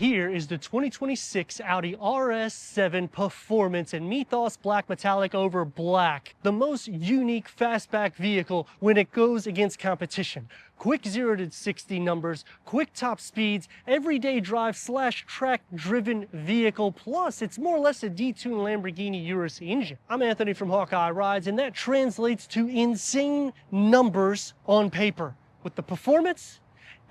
Here is the 2026 Audi RS7 Performance in Mythos Black Metallic over Black. The most unique fastback vehicle when it goes against competition. Quick 0 to 60 numbers, quick top speeds, everyday drive / track driven vehicle, plus it's more or less a detuned Lamborghini Urus engine. I'm Anthony from Hawkeye Rides, and that translates to insane numbers on paper. With the performance,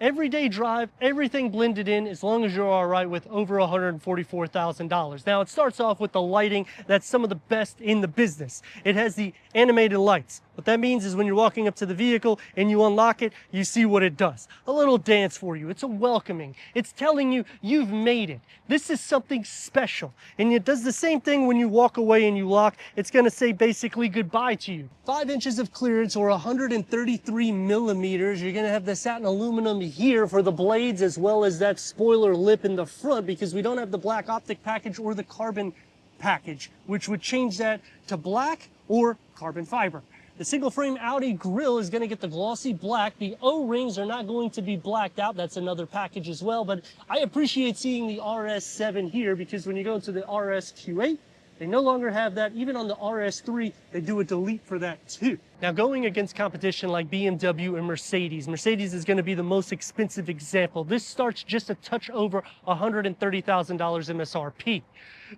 everyday drive, everything blended in, as long as you're all right with over $144,000. Now, it starts off with the lighting that's some of the best in the business. It has the animated lights. What that means is when you're walking up to the vehicle and you unlock it, you see what it does. A little dance for you. It's a welcoming. It's telling you you've made it. This is something special. And it does the same thing when you walk away and you lock. It's going to say basically goodbye to you. 5 inches of clearance, or 133 millimeters. You're going to have the satin aluminum here for the blades, as well as that spoiler lip in the front, because we don't have the black optic package or the carbon package, which would change that to black or carbon fiber. The single frame Audi grille is going to get the glossy black. The O-rings are not going to be blacked out. That's another package as well. But I appreciate seeing the RS7 here, because when you go into the RSQ8, they no longer have that. Even on the RS3, they do a delete for that too. Now, going against competition like BMW and Mercedes is going to be the most expensive example. This starts just a touch over $130,000 MSRP.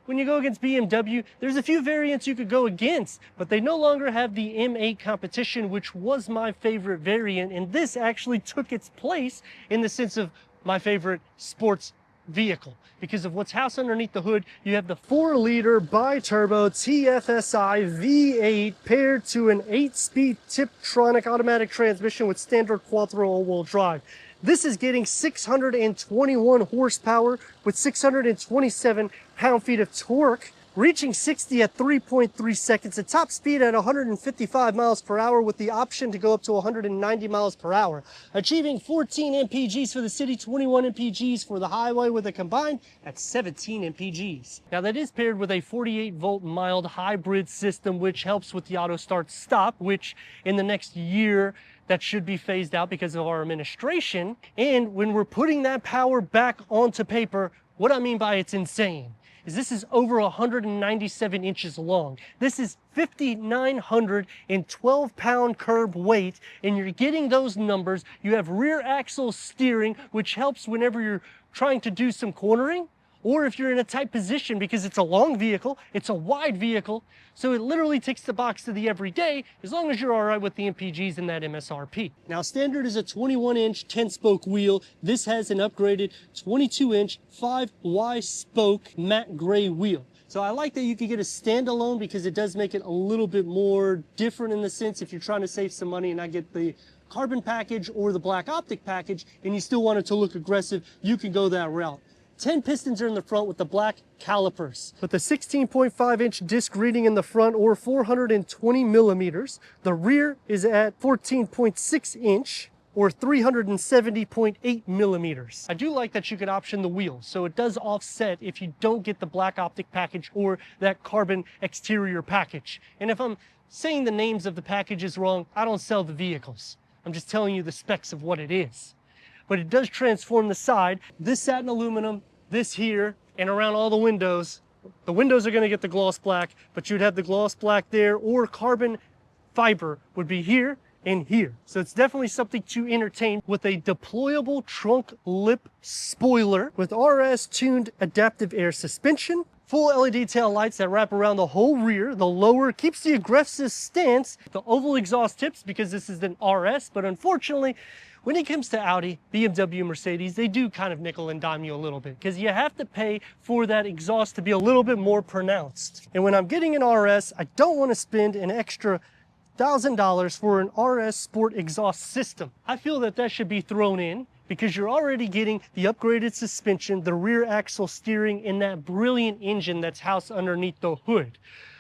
When you go against BMW, there's a few variants you could go against, but they no longer have the M8 competition, which was my favorite variant, and this actually took its place in the sense of my favorite sports vehicle. Because of what's housed underneath the hood, you have the 4-liter bi-turbo TFSI V8 paired to an 8-speed Tiptronic automatic transmission with standard quattro all-wheel drive. This is getting 621 horsepower with 627 pound-feet of torque, reaching 60 at 3.3 seconds, a top speed at 155 miles per hour with the option to go up to 190 miles per hour, achieving 14 mpgs for the city, 21 mpgs for the highway, with a combined at 17 mpgs. Now, that is paired with a 48-volt mild hybrid system, which helps with the auto start stop, which in the next year that should be phased out because of our administration. And when we're putting that power back onto paper, what I mean by it's insane is this is over 197 inches long. This is 5,912 pound curb weight, and you're getting those numbers. You have rear axle steering, which helps whenever you're trying to do some cornering, or if you're in a tight position, because it's a long vehicle, it's a wide vehicle, so it literally ticks the box to the everyday, as long as you're all right with the MPGs and that MSRP. Now, standard is a 21-inch 10-spoke wheel. This has an upgraded 22-inch 5Y spoke matte gray wheel. So I like that you can get a standalone, because it does make it a little bit more different in the sense if you're trying to save some money and not get the carbon package or the black optic package, and you still want it to look aggressive, you can go that route. 10 pistons are in the front with the black calipers. With a 16.5-inch disc reading in the front, or 420 millimeters. The rear is at 14.6-inch, or 370.8 millimeters. I do like that you can option the wheels, so it does offset if you don't get the black optic package or that carbon exterior package. And if I'm saying the names of the packages wrong, I don't sell the vehicles. I'm just telling you the specs of what it is. But it does transform the side. This satin aluminum, this here, and around all the windows. The windows are going to get the gloss black, but you'd have the gloss black there, or carbon fiber would be here and here. So it's definitely something to entertain, with a deployable trunk lip spoiler with RS tuned adaptive air suspension, full LED tail lights that wrap around the whole rear. The lower keeps the aggressive stance, the oval exhaust tips, because this is an RS, but unfortunately, when it comes to Audi, BMW, Mercedes, they do kind of nickel and dime you a little bit, because you have to pay for that exhaust to be a little bit more pronounced. And when I'm getting an RS, I don't want to spend an extra $1,000 for an RS Sport exhaust system. I feel that that should be thrown in, because you're already getting the upgraded suspension, the rear axle steering, and that brilliant engine that's housed underneath the hood.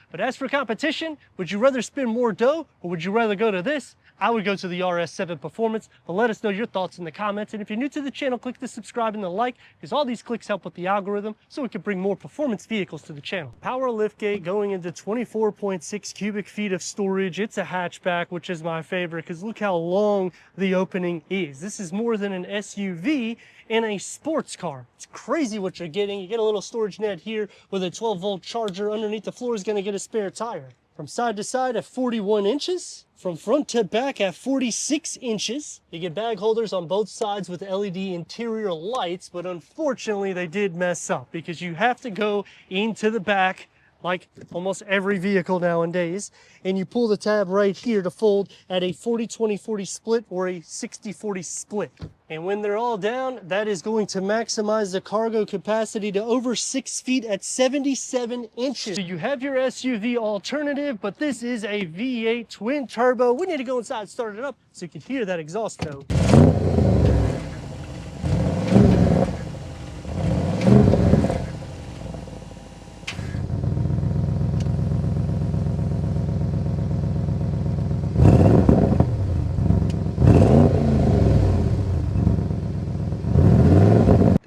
But as for competition, would you rather spend more dough, or would you rather go to this? I would go to the RS7 Performance, but let us know your thoughts in the comments. And if you're new to the channel, click the subscribe and the like, because all these clicks help with the algorithm so we can bring more performance vehicles to the channel. Power liftgate going into 24.6 cubic feet of storage. It's a hatchback, which is my favorite because look how long the opening is. This is more than an SUV in a sports car. It's crazy what you're getting. You get a little storage net here with a 12-volt charger. Underneath the floor is going to get a spare tire. From side to side at 41 inches. From front to back at 46 inches. You get bag holders on both sides with LED interior lights, but unfortunately they did mess up because you have to go into the back like almost every vehicle nowadays, and you pull the tab right here to fold at a 40-20-40 split or a 60-40 split. And when they're all down, that is going to maximize the cargo capacity to over 6 feet at 77 inches. So you have your SUV alternative, but this is a V8 twin turbo. We need to go inside and start it up so you can hear that exhaust note.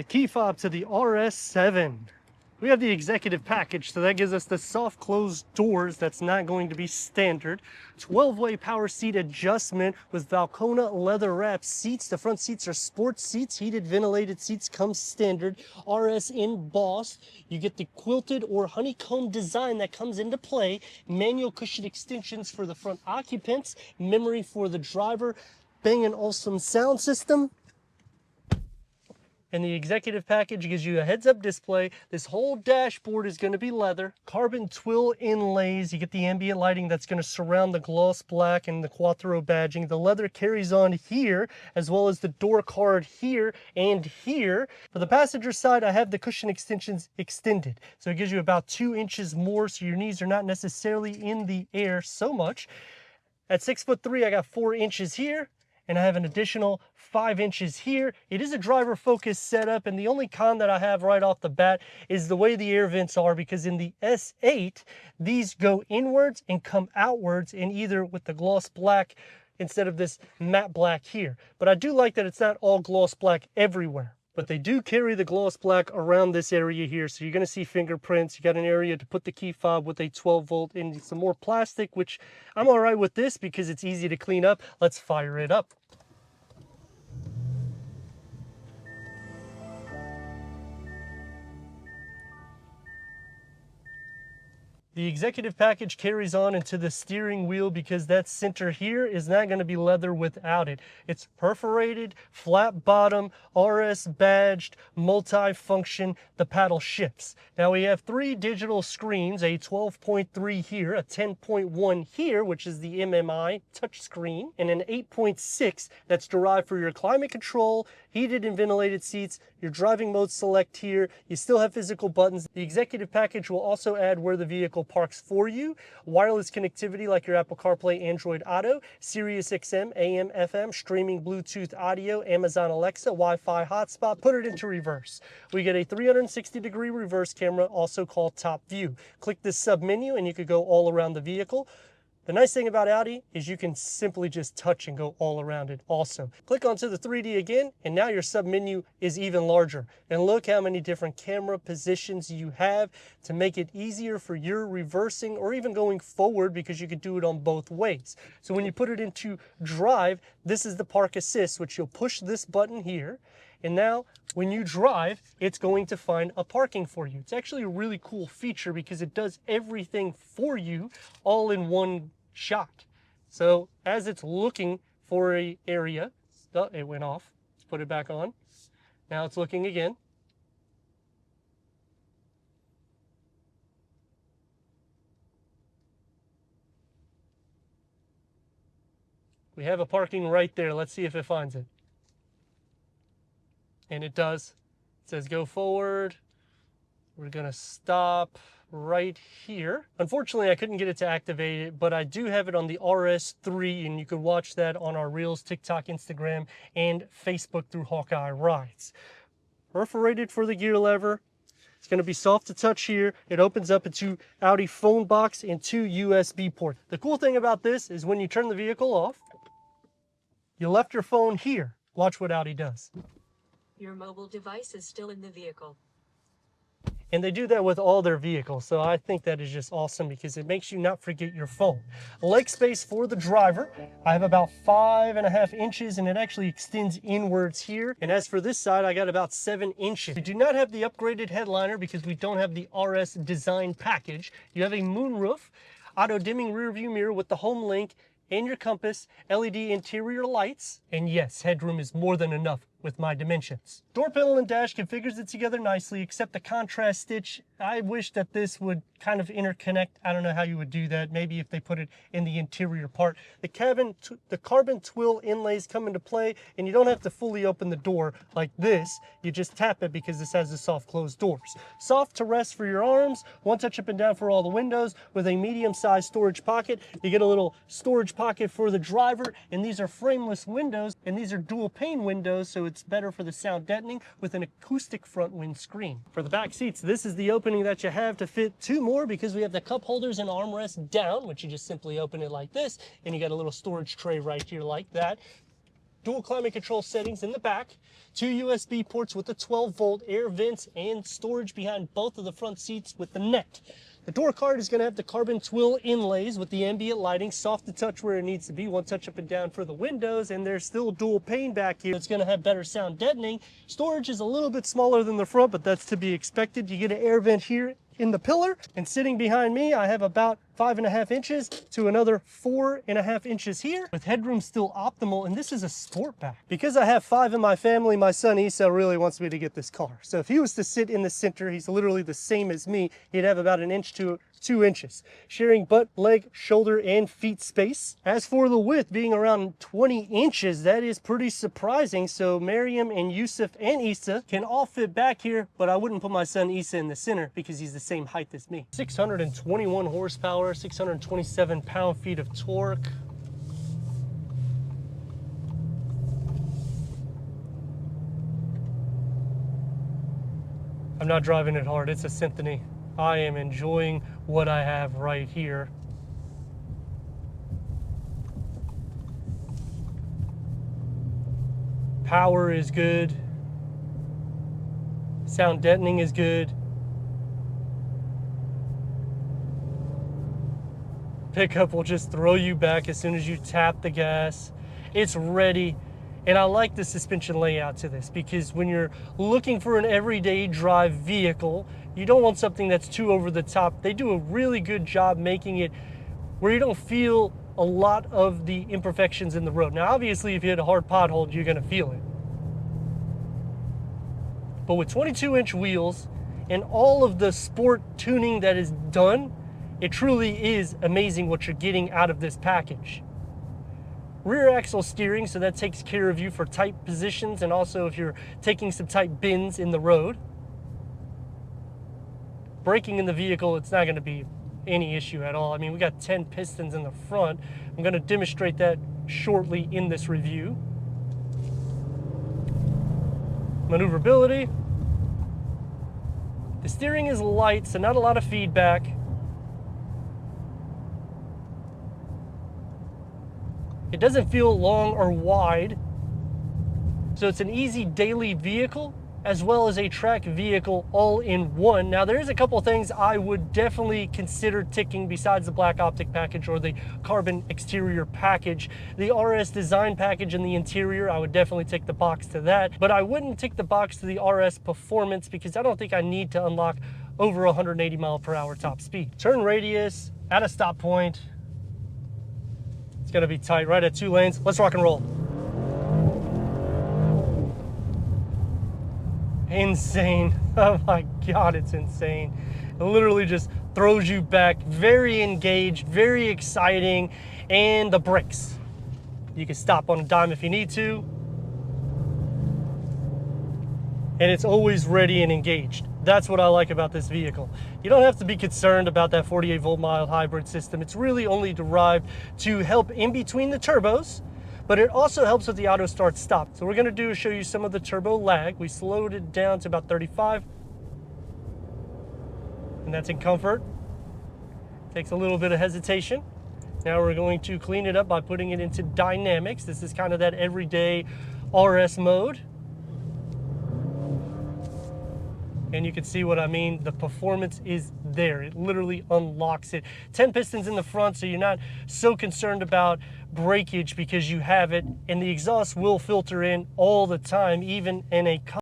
Key fob to the RS7. We have the executive package, so that gives us the soft closed doors. That's not going to be standard. 12-way power seat adjustment with Valcona leather wrapped seats. The front seats are sports seats. Heated ventilated seats come standard. RS embossed. You get the quilted or honeycomb design that comes into play. Manual cushion extensions for the front occupants. Memory for the driver. Bang & Olufsen sound system. And the executive package gives you a heads-up display. This whole dashboard is going to be leather. Carbon twill inlays. You get the ambient lighting that's going to surround the gloss black and the Quattro badging. The leather carries on here, as well as the door card here and here. For the passenger side, I have the cushion extensions extended. So it gives you about 2 inches more, so your knees are not necessarily in the air so much. At 6'3", I got 4 inches here. And I have an additional 5 inches here. It is a driver focused setup, and the only con that I have right off the bat is the way the air vents are, because in the S8, these go inwards and come outwards, and either with the gloss black instead of this matte black here. But I do like that it's not all gloss black everywhere. But they do carry the gloss black around this area here. So you're going to see fingerprints. You got an area to put the key fob with a 12-volt and some more plastic, which I'm all right with this because it's easy to clean up. Let's fire it up. The executive package carries on into the steering wheel because that center here is not going to be leather without it. It's perforated, flat bottom, RS badged, multi-function. The paddle shifts. Now we have 3 digital screens, a 12.3 here, a 10.1 here, which is the MMI touchscreen, and an 8.6 that's derived for your climate control, heated and ventilated seats, your driving mode select here. You still have physical buttons. The executive package will also add where the vehicle parks for you, wireless connectivity like your Apple CarPlay, Android Auto, Sirius XM, AM, FM, streaming Bluetooth audio, Amazon Alexa, Wi-Fi hotspot. Put it into reverse. We get a 360-degree reverse camera, also called top view. Click this sub menu and you could go all around the vehicle. The nice thing about Audi is you can simply just touch and go all around it also. Click onto the 3D again, and now your sub-menu is even larger. And look how many different camera positions you have to make it easier for your reversing or even going forward, because you could do it on both ways. So when you put it into drive, this is the park assist, which you'll push this button here. And now when you drive, it's going to find a parking for you. It's actually a really cool feature because it does everything for you all in one shot. So as it's looking for an area, oh, it went off. Let's put it back on. Now it's looking again. We have a parking right there. Let's see if it finds it. And it does. It says go forward. We're going to stop right here. Unfortunately, I couldn't get it to activate it, but I do have it on the RS3, and you can watch that on our Reels, TikTok, Instagram, and Facebook through Hawkeye Rides. Perforated for the gear lever. It's going to be soft to touch here. It opens up into Audi phone box and 2 USB ports. The cool thing about this is when you turn the vehicle off, You left your phone here. Watch what Audi does. Your mobile device is still in the vehicle. And they do that with all their vehicles, so I think that is just awesome because it makes you not forget your phone. Leg space for the driver, I have about 5.5 inches, and it actually extends inwards here. And as for this side, I got about 7 inches. We do not have the upgraded headliner because we don't have the RS design package. You have a moonroof, auto dimming rear view mirror with the home link and your compass, LED interior lights, and yes, headroom is more than enough with my dimensions. Door panel and dash configures it together nicely, except the contrast stitch. I wish that this would kind of interconnect. I don't know how you would do that. Maybe if they put it in the interior part. The carbon twill inlays come into play, and you don't have to fully open the door like this. You just tap it because this has the soft closed doors. Soft to rest for your arms, one touch up and down for all the windows with a medium-sized storage pocket. You get a little storage pocket for the driver, and these are frameless windows, and these are dual pane windows, so it's better for the sound deadening with an acoustic front windscreen. For the back seats, this is the opening that you have to fit 2 more because we have the cup holders and armrest down, which you just simply open it like this, and you got a little storage tray right here like that. Dual climate control settings in the back, 2 USB ports with the 12-volt air vents, and storage behind both of the front seats with the net. The door card is going to have the carbon twill inlays with the ambient lighting, soft to touch where it needs to be, one touch up and down for the windows, and there's still dual pane back here. It's going to have better sound deadening. Storage is a little bit smaller than the front, but that's to be expected. You get an air vent here in the pillar, and sitting behind me, I have about 5.5 inches to another 4.5 inches here, with headroom still optimal, and this is a sport back. Because I have 5 in my family, my son Issa really wants me to get this car. So if he was to sit in the center, he's literally the same as me, he'd have about 1 inch to 2 inches, sharing butt, leg, shoulder, and feet space. As for the width being around 20 inches, that is pretty surprising. So Mariam and Yusuf and Issa can all fit back here, but I wouldn't put my son Issa in the center because he's the same height as me. 621 horsepower, 627 pound-feet of torque. I'm not driving it hard, it's a symphony. I am enjoying what I have right here. Power is good. Sound deadening is good. Pickup will just throw you back as soon as you tap the gas. It's ready. And I like the suspension layout to this because when you're looking for an everyday drive vehicle, you don't want something that's too over the top. They do a really good job making it where you don't feel a lot of the imperfections in the road. Now, obviously, if you hit a hard pothole, you're gonna feel it. But with 22-inch wheels and all of the sport tuning that is done, it truly is amazing what you're getting out of this package. Rear axle steering, so that takes care of you for tight positions and also if you're taking some tight bends in the road. Braking in the vehicle, it's not going to be any issue at all. I mean, we got 10 pistons in the front. I'm going to demonstrate that shortly in this review. Maneuverability. The steering is light, so not a lot of feedback. It doesn't feel long or wide, so it's an easy daily vehicle as well as a track vehicle all in one. Now there is a couple things I would definitely consider ticking besides the black optic package or the carbon exterior package. The RS design package in the interior, I would definitely tick the box to that, but I wouldn't tick the box to the RS performance because I don't think I need to unlock over 180 mile per hour top speed. Turn radius at a stop point. It's gonna be tight, right at 2 lanes. Let's rock and roll. Insane. Oh my God, it's insane. It literally just throws you back. Very engaged, very exciting. And the brakes. You can stop on a dime if you need to. And it's always ready and engaged. That's what I like about this vehicle. You don't have to be concerned about that 48 volt mild hybrid system. It's really only derived to help in between the turbos, but it also helps with the auto start stop. So what we're gonna do is show you some of the turbo lag. We slowed it down to about 35, and that's in comfort. Takes a little bit of hesitation. Now we're going to clean it up by putting it into dynamics. This is kind of that everyday RS mode. And you can see what I mean. The performance is there. It literally unlocks it. 10 pistons in the front, so you're not so concerned about breakage because you have it. And the exhaust will filter in all the time, even in a custom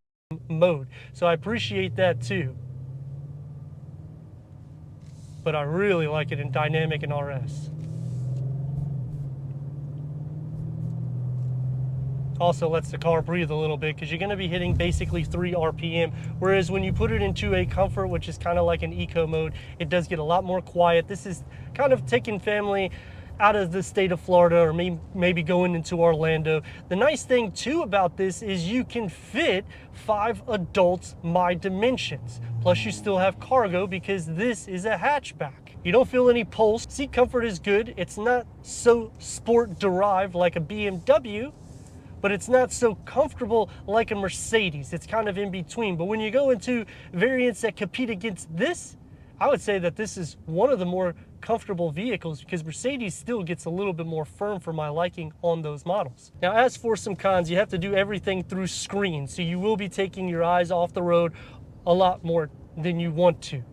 mode. So I appreciate that too. But I really like it in dynamic and RS. Also lets the car breathe a little bit because you're going to be hitting basically 3 RPM, whereas when you put it into a comfort, which is kind of like an eco mode, it does get a lot more quiet. This is kind of taking family out of the state of Florida, or maybe going into Orlando. The nice thing too about this is you can fit 5 adults my dimensions, plus you still have cargo because this is a hatchback. You don't feel any pulse. Seat comfort is good. It's not so sport derived like a BMW, but it's not so comfortable like a Mercedes. It's kind of in between. But when you go into variants that compete against this, I would say that this is one of the more comfortable vehicles because Mercedes still gets a little bit more firm for my liking on those models. Now, as for some cons, you have to do everything through screens, so you will be taking your eyes off the road a lot more than you want to.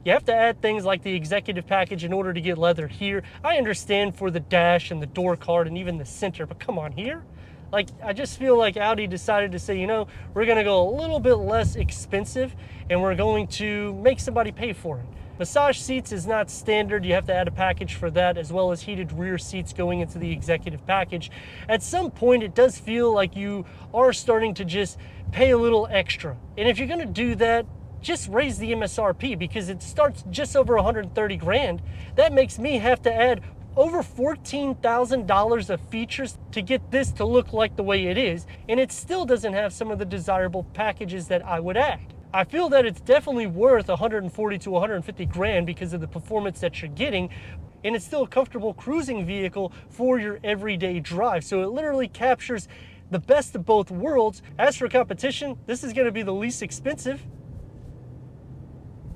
You have to add things like the executive package in order to get leather here. I understand for the dash and the door card and even the center, but come on here. Like, I just feel like Audi decided to say, you know, we're gonna go a little bit less expensive and we're going to make somebody pay for it. Massage seats is not standard. You have to add a package for that, as well as heated rear seats going into the executive package. At some point, it does feel like you are starting to just pay a little extra. And if you're gonna do that, just raise the MSRP because it starts just over 130 grand. That makes me have to add over $14,000 of features to get this to look like the way it is, and it still doesn't have some of the desirable packages that I would add. I feel that it's definitely worth 140 to 150 grand because of the performance that you're getting, and it's still a comfortable cruising vehicle for your everyday drive. So it literally captures the best of both worlds. As for competition, this is going to be the least expensive.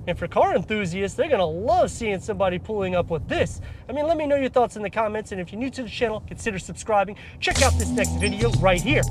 And for car enthusiasts, they're gonna love seeing somebody pulling up with this. I mean, let me know your thoughts in the comments, and if you're new to the channel, consider subscribing. Check out this next video right here.